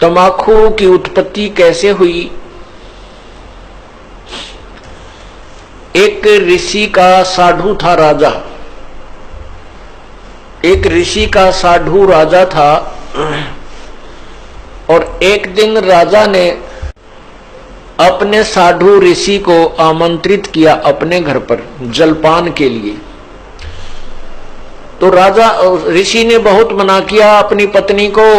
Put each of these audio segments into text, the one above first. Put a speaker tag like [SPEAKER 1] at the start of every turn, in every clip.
[SPEAKER 1] तंबाकू की उत्पत्ति कैसे हुई? एक ऋषि का साधु था राजा। एक ऋषि का साधु राजा था और एक दिन राजा ने अपने साधु ऋषि को आमंत्रित किया अपने घर पर जलपान के लिए। तो राजा ऋषि ने बहुत मना किया अपनी पत्नी को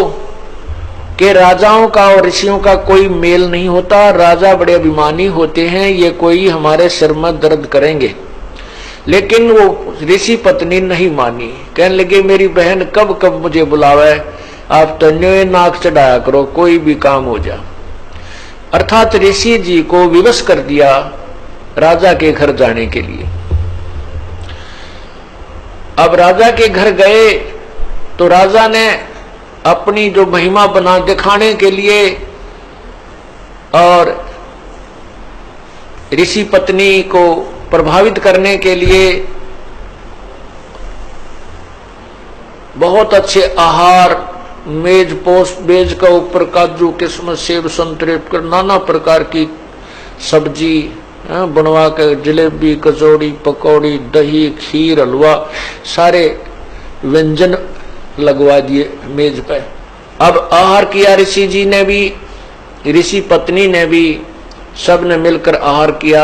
[SPEAKER 1] कि राजाओं का और ऋषियों का कोई मेल नहीं होता, राजा बड़े अभिमानी होते हैं, ये कोई हमारे सिर में दर्द करेंगे। लेकिन वो ऋषि पत्नी नहीं मानी, कहने लगे मेरी बहन कब कब मुझे बुलावे, आप तो न्योय नाक चढ़ाया करो, कोई भी काम हो जा। अर्थात ऋषि जी को विवश कर दिया राजा के घर जाने के लिए। अब राजा के घर गए तो राजा ने अपनी जो महिमा बना दिखाने के लिए और ऋषि पत्नी को प्रभावित करने के लिए बहुत अच्छे आहार, मेज पोस्ट मेज का ऊपर काजू किस्मत सेब संतरे नाना प्रकार की सब्जी बनवा के, जलेबी कचौड़ी पकौड़ी दही खीर हलवा सारे व्यंजन लगवा दिए मेज पे। अब आहार किया ऋषि जी ने भी, ऋषि पत्नी ने भी, सब ने मिलकर आहार किया।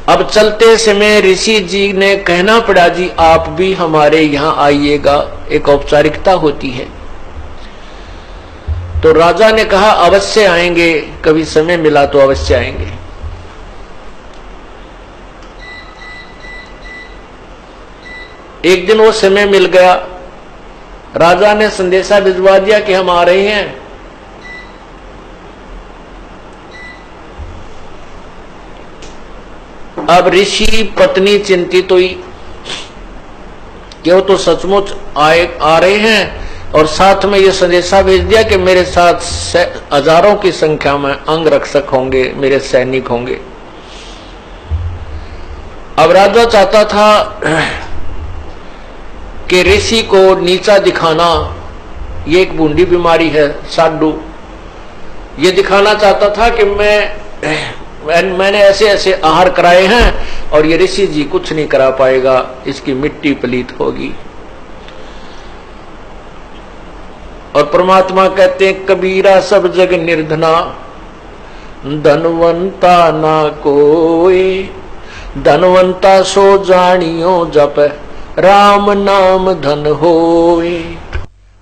[SPEAKER 1] अब चलते समय ऋषि जी ने कहना पड़ा जी आप भी हमारे यहाँ आइएगा, एक औपचारिकता होती है। तो राजा ने कहा अवश्य आएंगे, कभी समय मिला तो अवश्य आएंगे। एक दिन वो समय मिल गया, राजा ने संदेशा भिजवा दिया कि हम आ रहे हैं। अब ऋषि पत्नी चिंतित हुई कि वो तो सचमुच आ रहे हैं और साथ में ये संदेशा भेज दिया कि मेरे साथ हजारों की संख्या में अंगरक्षक होंगे, मेरे सैनिक होंगे। अब राजा चाहता था कि ऋषि को नीचा दिखाना, ये एक बूंदी बीमारी है साधु, ये दिखाना चाहता था कि मैंने ऐसे ऐसे आहार कराए हैं और ये ऋषि जी कुछ नहीं करा पाएगा, इसकी मिट्टी पलीत होगी। और परमात्मा कहते हैं कबीरा सब जग निर्धना, धनवंता ना कोई, धनवंता सो जानियो जप राम नाम धन होए।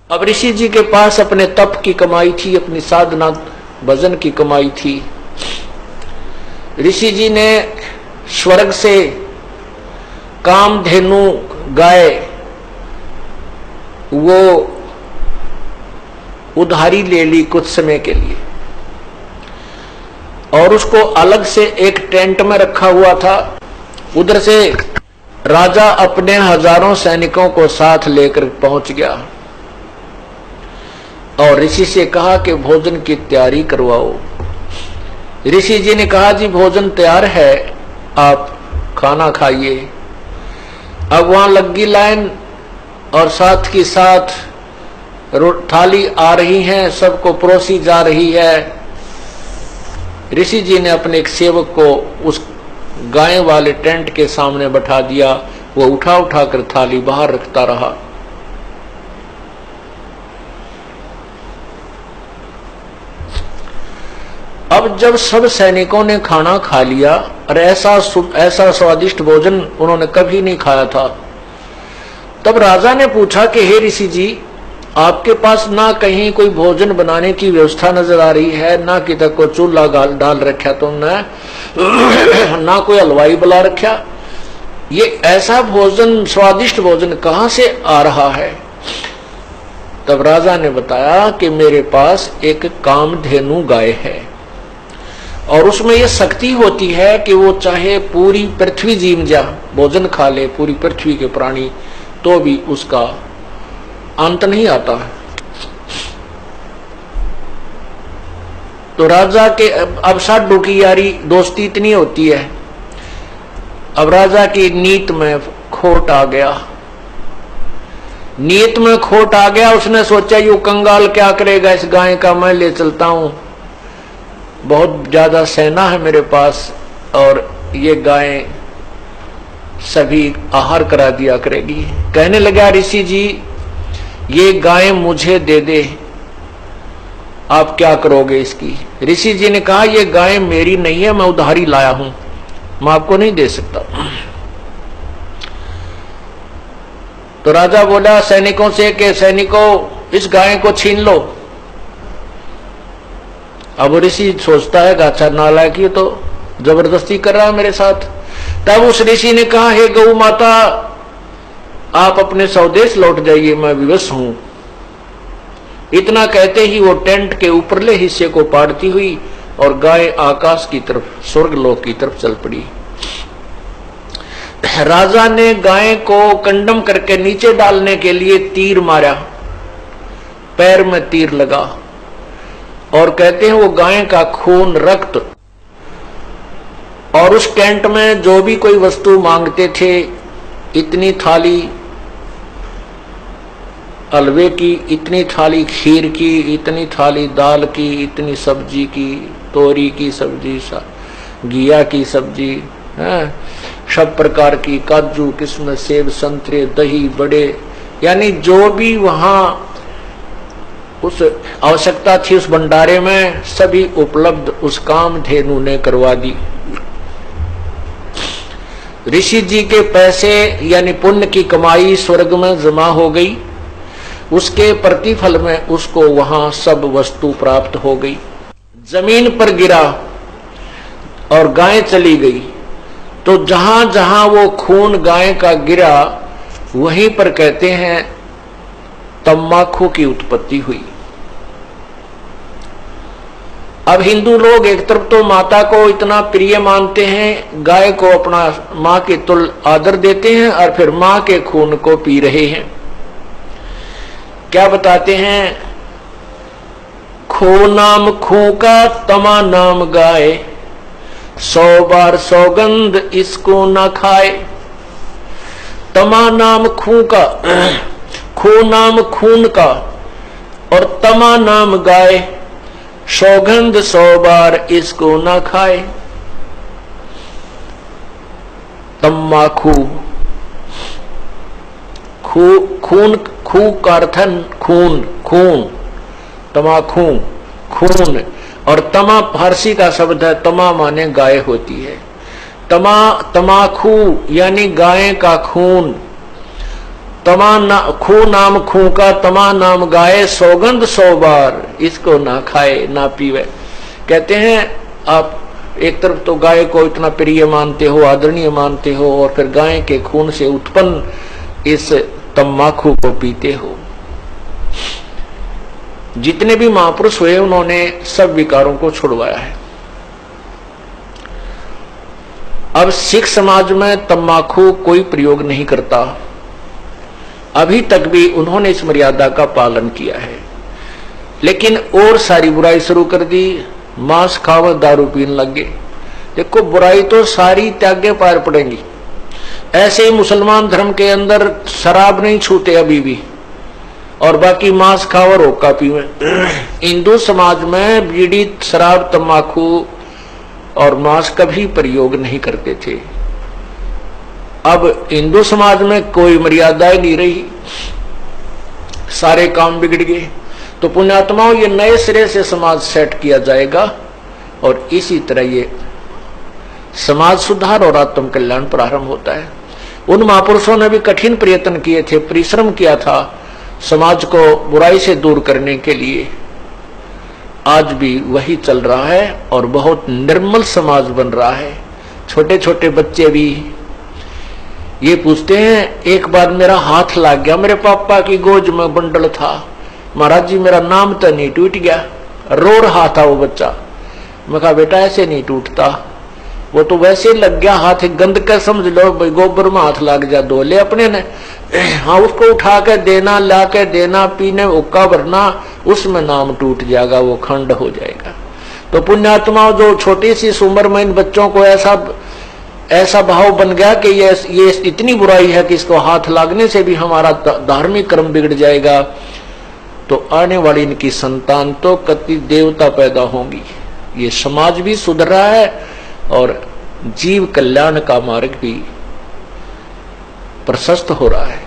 [SPEAKER 1] अब ऋषि जी के पास अपने तप की कमाई थी, अपनी साधना भजन की कमाई थी। ऋषि जी ने स्वर्ग से कामधेनु गाय वो उधारी ले ली कुछ समय के लिए और उसको अलग से एक टेंट में रखा हुआ था। उधर से राजा अपने हजारों सैनिकों को साथ लेकर पहुंच गया और ऋषि से कहा कि भोजन की तैयारी करवाओ। ऋषि जी ने कहा जी भोजन तैयार है, आप खाना खाइए। अब वहां लगी लाइन और साथ की साथ थाली आ रही है, सबको परोसी जा रही है। ऋषि जी ने अपने एक सेवक को उस गाय वाले टेंट के सामने बैठा दिया, वो उठा उठा कर थाली बाहर रखता रहा। अब जब सब सैनिकों ने खाना खा लिया और ऐसा स्वादिष्ट भोजन उन्होंने कभी नहीं खाया था, तब राजा ने पूछा कि हे ऋषि जी, आपके पास ना कहीं कोई भोजन बनाने की व्यवस्था नजर आ रही है, ना किधर को चूल्हा डाल रखा तुमने, ना कोई हलवाई बुला रखा, ये ऐसा भोजन स्वादिष्ट भोजन कहां से आ रहा है? तब राजा ने बताया कि मेरे पास एक कामधेनु गाय है और उसमें यह शक्ति होती है कि वो चाहे पूरी पृथ्वी जीव जा भोजन खा ले, पूरी पृथ्वी के प्राणी, तो भी उसका अंत नहीं आता है। तो राजा के अब साधु की यारी दोस्ती इतनी होती है, अब राजा की नीत में खोट आ गया। नीयत में खोट आ गया, उसने सोचा यू कंगाल क्या करेगा इस गाय का, मैं ले चलता हूं, बहुत ज्यादा सेना है मेरे पास और ये गाय सभी आहार करा दिया करेगी। कहने लगा ऋषि जी ये गाय मुझे दे दे, आप क्या करोगे इसकी? ऋषि जी ने कहा ये गाय मेरी नहीं है, मैं उधारी लाया हूं, मैं आपको नहीं दे सकता। तो राजा बोला सैनिकों से कि सैनिकों इस गाय को छीन लो। अब ऋषि सोचता है अच्छा नालायक ये तो जबरदस्ती कर रहा है मेरे साथ। तब उस ऋषि ने कहा हे गौ माता आप अपने स्वदेश लौट जाइए, मैं विवश हूं। इतना कहते ही वो टेंट के ऊपरले हिस्से को पाड़ती हुई और गाय आकाश की तरफ, स्वर्गलोक की तरफ चल पड़ी। राजा ने गाय को कंडम करके नीचे डालने के लिए तीर मारा, पैर में तीर लगा और कहते हैं वो गाय का खून, रक्त और उस टेंट में जो भी कोई वस्तु मांगते थे, इतनी थाली हलवे की, इतनी थाली खीर की, इतनी थाली दाल की, इतनी सब्जी की, तोरी की सब्जी, घिया की सब्जी, सब प्रकार की, काजू किस्मत, सेब, संतरे, दही, बड़े, यानी जो भी वहां उस आवश्यकता थी उस भंडारे में सभी उपलब्ध उस कामधेनु ने करवा दी। ऋषि जी के पैसे यानी पुण्य की कमाई स्वर्ग में जमा हो गई, उसके प्रतिफल में उसको वहां सब वस्तु प्राप्त हो गई। जमीन पर गिरा और गाय चली गई, तो जहां जहां वो खून गाय का गिरा वहीं पर कहते हैं तम्बाकू की उत्पत्ति हुई। अब हिंदू लोग एक तरफ तो माता को इतना प्रिय मानते हैं, गाय को अपना मां के तुल्य आदर देते हैं और फिर मां के खून को पी रहे हैं। क्या बताते हैं, खो नाम खू का तमा नाम गाय, 100 बार सौगंध इसको ना खाए। तमा नाम खू का, खो नाम खून का और तमा नाम गाय, सौगंध 100 बार इसको ना खाए। तम्बाकू, खून, खू का अर्थ खून, खून, तमाखू खून, और तमा फारसी का शब्द है, तमा माने गाय होती है। तमाखू यानी गाय का खून, खू नाम खू का तमा नाम गाय, सौगंध 100 बार इसको ना खाए ना पीवे। कहते हैं आप एक तरफ तो गाय को इतना प्रिय मानते हो, आदरणीय मानते हो, और फिर गाय के खून से उत्पन्न इस तम्बाकू को पीते हो। जितने भी महापुरुष हुए उन्होंने सब विकारों को छुड़वाया है। अब सिख समाज में तम्बाकू कोई प्रयोग नहीं करता, अभी तक भी उन्होंने इस मर्यादा का पालन किया है। लेकिन और सारी बुराई शुरू कर दी, मांस खाव दारू पीने लगे। देखो बुराई तो सारी त्यागे पार पड़ेंगी। ऐसे ही मुसलमान धर्म के अंदर शराब नहीं छूते अभी भी, और बाकी मांस खाओ और हुक्का पीवे। हिंदू समाज में बीड़ी, शराब, तंबाकू और मांस कभी प्रयोग नहीं करते थे। अब हिंदू समाज में कोई मर्यादाएं नहीं रही, सारे काम बिगड़ गए। तो पुण्यात्माओं ये नए सिरे से समाज सेट किया जाएगा और इसी तरह ये समाज सुधार और आत्म कल्याण प्रारंभ होता है। उन महापुरुषों ने भी कठिन प्रयत्न किए थे, परिश्रम किया था समाज को बुराई से दूर करने के लिए। आज भी वही चल रहा है और बहुत निर्मल समाज बन रहा है। छोटे छोटे बच्चे भी ये पूछते हैं, एक बार मेरा हाथ लग गया, मेरे पापा की गोद में बंडल था, महाराज जी मेरा नाम तो नहीं टूट गया। रो रहा था वो बच्चा। मैं कहा बेटा ऐसे नहीं टूटता, वो तो वैसे लग गया हाथ, गंद का समझ लो, गोबर में हाथ लग जा, धो ले अपने ने। हाँ उसको उठा के देना, ला के देना, पीने उक्का भरना, उसमें नाम टूट जाएगा, वो खंड हो जाएगा। तो पुण्यात्माओं जो छोटी सी उम्र में इन बच्चों को ऐसा ऐसा भाव बन गया कि ये इतनी बुराई है कि इसको हाथ लागने से भी हमारा धार्मिक कर्म बिगड़ जाएगा, तो आने वाली इनकी संतान तो कति देवता पैदा होंगी। ये समाज भी सुधर रहा है और जीव कल्याण का मार्ग भी प्रशस्त हो रहा है।